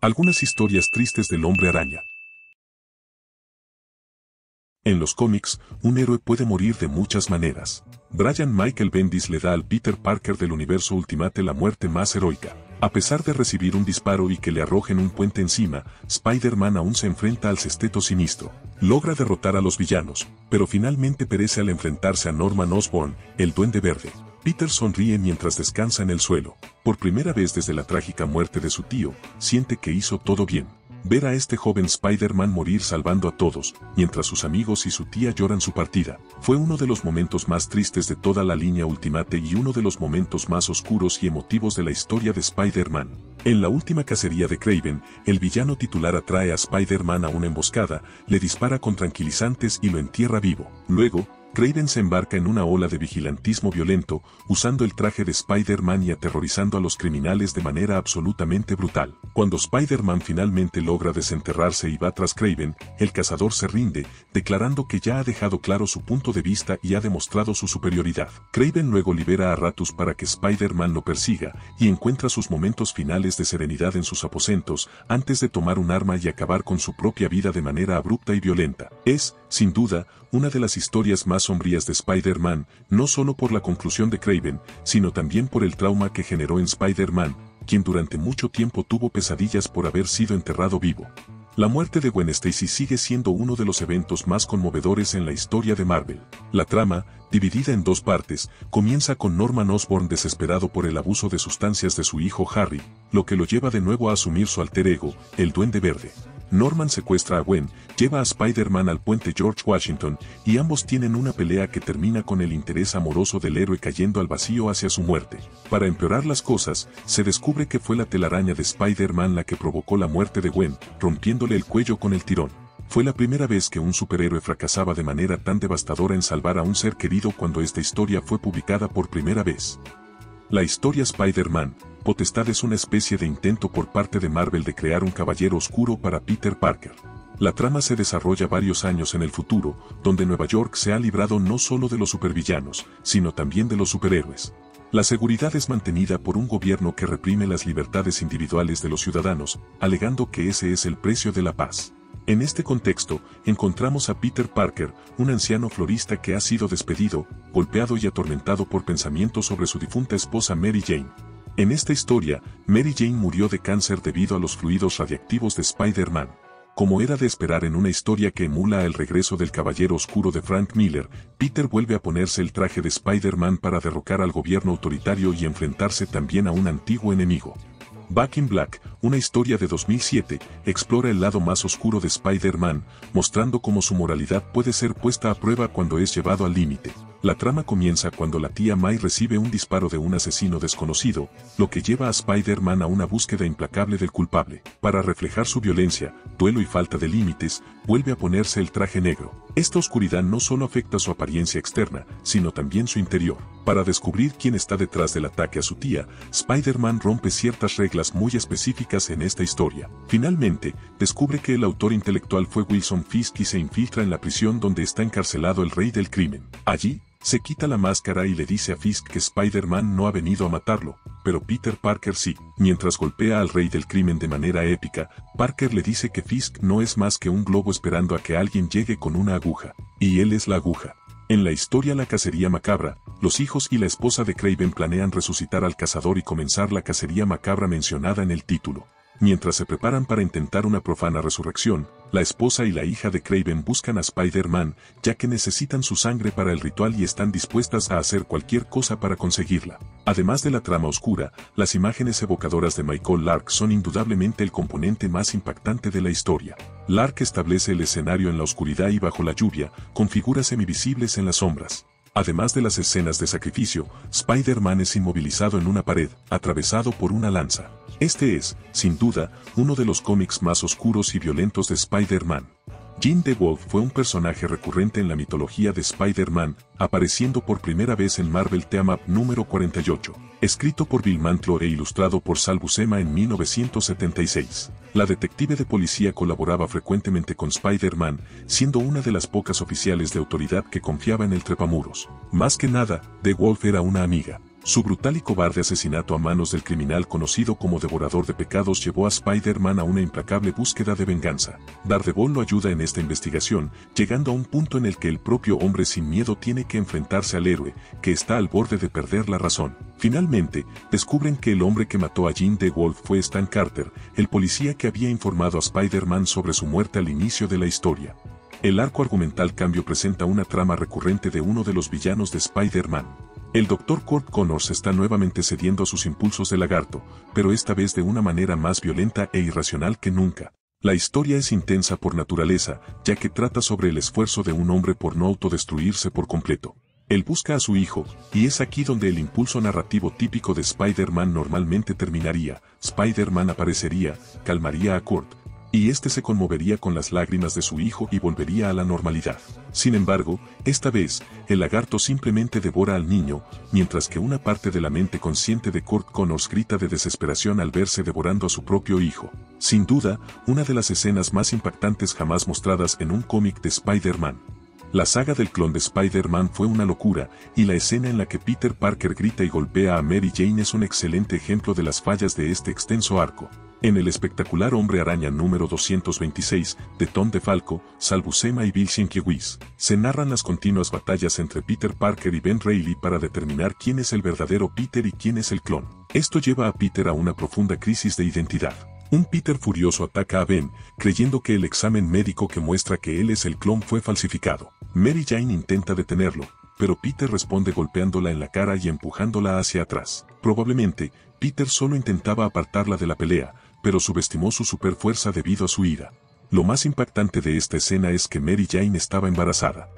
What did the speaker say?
Algunas historias tristes del Hombre Araña. En los cómics, un héroe puede morir de muchas maneras. Brian Michael Bendis le da al Peter Parker del universo Ultimate la muerte más heroica. A pesar de recibir un disparo y que le arrojen un puente encima, Spider-Man aún se enfrenta al Sexteto Sinistro. Logra derrotar a los villanos, pero finalmente perece al enfrentarse a Norman Osborn, el Duende Verde. Peter sonríe mientras descansa en el suelo. Por primera vez desde la trágica muerte de su tío, siente que hizo todo bien. Ver a este joven Spider-Man morir salvando a todos, mientras sus amigos y su tía lloran su partida, fue uno de los momentos más tristes de toda la línea Ultimate y uno de los momentos más oscuros y emotivos de la historia de Spider-Man. En la última cacería de Kraven, el villano titular atrae a Spider-Man a una emboscada, le dispara con tranquilizantes y lo entierra vivo. Luego, Kraven se embarca en una ola de vigilantismo violento, usando el traje de Spider-Man y aterrorizando a los criminales de manera absolutamente brutal. Cuando Spider-Man finalmente logra desenterrarse y va tras Kraven, el cazador se rinde, declarando que ya ha dejado claro su punto de vista y ha demostrado su superioridad. Kraven luego libera a Ratus para que Spider-Man lo persiga, y encuentra sus momentos finales de serenidad en sus aposentos, antes de tomar un arma y acabar con su propia vida de manera abrupta y violenta. Es, sin duda, una de las historias más sombrías de Spider-Man, no solo por la conclusión de Kraven, sino también por el trauma que generó en Spider-Man, quien durante mucho tiempo tuvo pesadillas por haber sido enterrado vivo. La muerte de Gwen Stacy sigue siendo uno de los eventos más conmovedores en la historia de Marvel. La trama, dividida en dos partes, comienza con Norman Osborn desesperado por el abuso de sustancias de su hijo Harry, lo que lo lleva de nuevo a asumir su alter ego, el Duende Verde. Norman secuestra a Gwen, lleva a Spider-Man al puente George Washington, y ambos tienen una pelea que termina con el interés amoroso del héroe cayendo al vacío hacia su muerte. Para empeorar las cosas, se descubre que fue la telaraña de Spider-Man la que provocó la muerte de Gwen, rompiéndole el cuello con el tirón. Fue la primera vez que un superhéroe fracasaba de manera tan devastadora en salvar a un ser querido cuando esta historia fue publicada por primera vez. La historia Spider-Man, Potestad es una especie de intento por parte de Marvel de crear un caballero oscuro para Peter Parker. La trama se desarrolla varios años en el futuro, donde Nueva York se ha librado no solo de los supervillanos, sino también de los superhéroes. La seguridad es mantenida por un gobierno que reprime las libertades individuales de los ciudadanos, alegando que ese es el precio de la paz. En este contexto, encontramos a Peter Parker, un anciano florista que ha sido despedido, golpeado y atormentado por pensamientos sobre su difunta esposa Mary Jane. En esta historia, Mary Jane murió de cáncer debido a los fluidos radiactivos de Spider-Man. Como era de esperar en una historia que emula el regreso del Caballero Oscuro de Frank Miller, Peter vuelve a ponerse el traje de Spider-Man para derrocar al gobierno autoritario y enfrentarse también a un antiguo enemigo. Back in Black, una historia de 2007, explora el lado más oscuro de Spider-Man, mostrando cómo su moralidad puede ser puesta a prueba cuando es llevado al límite. La trama comienza cuando la tía May recibe un disparo de un asesino desconocido, lo que lleva a Spider-Man a una búsqueda implacable del culpable. Para reflejar su violencia, duelo y falta de límites, vuelve a ponerse el traje negro. Esta oscuridad no solo afecta su apariencia externa, sino también su interior. Para descubrir quién está detrás del ataque a su tía, Spider-Man rompe ciertas reglas muy específicas en esta historia. Finalmente, descubre que el autor intelectual fue Wilson Fisk y se infiltra en la prisión donde está encarcelado el rey del crimen. Allí, se quita la máscara y le dice a Fisk que Spider-Man no ha venido a matarlo, pero Peter Parker sí. Mientras golpea al rey del crimen de manera épica, Parker le dice que Fisk no es más que un globo esperando a que alguien llegue con una aguja, y él es la aguja. En la historia La Cacería Macabra, los hijos y la esposa de Kraven planean resucitar al cazador y comenzar la cacería macabra mencionada en el título. Mientras se preparan para intentar una profana resurrección, la esposa y la hija de Kraven buscan a Spider-Man, ya que necesitan su sangre para el ritual y están dispuestas a hacer cualquier cosa para conseguirla. Además de la trama oscura, las imágenes evocadoras de Michael Lark son indudablemente el componente más impactante de la historia. Lark establece el escenario en la oscuridad y bajo la lluvia, con figuras semivisibles en las sombras. Además de las escenas de sacrificio, Spider-Man es inmovilizado en una pared, atravesado por una lanza. Este es, sin duda, uno de los cómics más oscuros y violentos de Spider-Man. Jean DeWolf fue un personaje recurrente en la mitología de Spider-Man, apareciendo por primera vez en Marvel Team-Up número 48, escrito por Bill Mantlo e ilustrado por Sal Buscema en 1976. La detective de policía colaboraba frecuentemente con Spider-Man, siendo una de las pocas oficiales de autoridad que confiaba en el trepamuros. Más que nada, DeWolf era una amiga. Su brutal y cobarde asesinato a manos del criminal conocido como Devorador de Pecados llevó a Spider-Man a una implacable búsqueda de venganza. Daredevil lo ayuda en esta investigación, llegando a un punto en el que el propio hombre sin miedo tiene que enfrentarse al héroe, que está al borde de perder la razón. Finalmente, descubren que el hombre que mató a Jean DeWolf fue Stan Carter, el policía que había informado a Spider-Man sobre su muerte al inicio de la historia. El arco argumental cambio presenta una trama recurrente de uno de los villanos de Spider-Man. El Dr. Curt Connors está nuevamente cediendo a sus impulsos de lagarto, pero esta vez de una manera más violenta e irracional que nunca. La historia es intensa por naturaleza, ya que trata sobre el esfuerzo de un hombre por no autodestruirse por completo. Él busca a su hijo, y es aquí donde el impulso narrativo típico de Spider-Man normalmente terminaría. Spider-Man aparecería, calmaría a Curt, y este se conmovería con las lágrimas de su hijo y volvería a la normalidad. Sin embargo, esta vez, el lagarto simplemente devora al niño, mientras que una parte de la mente consciente de Curt Connors grita de desesperación al verse devorando a su propio hijo. Sin duda, una de las escenas más impactantes jamás mostradas en un cómic de Spider-Man. La saga del clon de Spider-Man fue una locura, y la escena en la que Peter Parker grita y golpea a Mary Jane es un excelente ejemplo de las fallas de este extenso arco. En el espectacular Hombre Araña número 226, de Tom DeFalco, Sal Buscema y Bill Sienkiewicz, se narran las continuas batallas entre Peter Parker y Ben Reilly para determinar quién es el verdadero Peter y quién es el clon. Esto lleva a Peter a una profunda crisis de identidad. Un Peter furioso ataca a Ben, creyendo que el examen médico que muestra que él es el clon fue falsificado. Mary Jane intenta detenerlo, pero Peter responde golpeándola en la cara y empujándola hacia atrás. Probablemente, Peter solo intentaba apartarla de la pelea, pero subestimó su superfuerza debido a su ira. Lo más impactante de esta escena es que Mary Jane estaba embarazada.